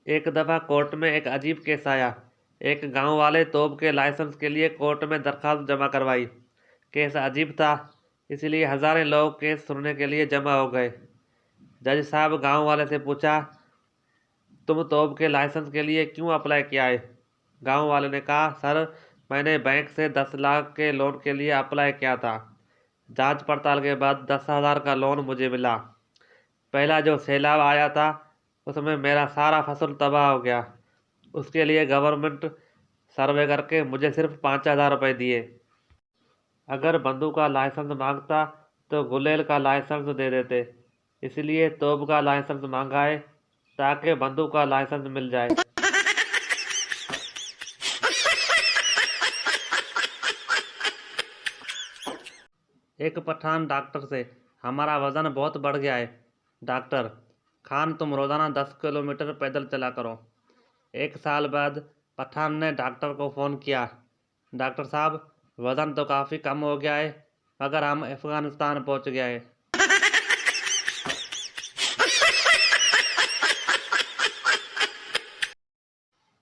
एक दफ़ा कोर्ट में एक अजीब केस आया। एक गांव वाले तोप के लाइसेंस के लिए कोर्ट में दरखास्त जमा करवाई। केस अजीब था, इसलिए हज़ारों लोग केस सुनने के लिए जमा हो गए। जज साहब गांव वाले से पूछा, तुम तोप के लाइसेंस के लिए क्यों अप्लाई किया है? गांव वाले ने कहा, सर, मैंने बैंक से 10 लाख के लोन के लिए अप्लाई किया था। जांच पड़ताल के बाद 10,000 का लोन मुझे मिला। पहला जो सैलाब आया था उसमें मेरा सारा फसल तबाह हो गया। उसके लिए गवर्नमेंट सर्वे करके मुझे सिर्फ 5,000 रुपये दिए। अगर बंदूक का लाइसेंस मांगता तो गुलेल का लाइसेंस दे देते। इसलिए तोप का लाइसेंस मांगा है ताकि बंदूक का लाइसेंस मिल जाए। एक पठान डॉक्टर से, हमारा वजन बहुत बढ़ गया है। डॉक्टर, खान, तुम रोजाना 10 किलोमीटर पैदल चला करो। 1 साल बाद पठान ने डॉक्टर को फ़ोन किया, डॉक्टर साहब, वजन तो काफ़ी कम हो गया है, मगर हम अफ़गानिस्तान पहुंच गए हैं।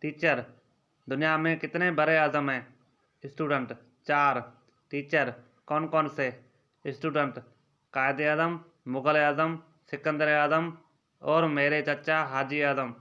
टीचर, दुनिया में कितने बड़े आज़म हैं? स्टूडेंट, 4। टीचर, कौन कौन से? स्टूडेंट, कायदे आज़म, मुग़ल आज़म, सिकंदर आज़म और मेरे चचा हाजी आज़म।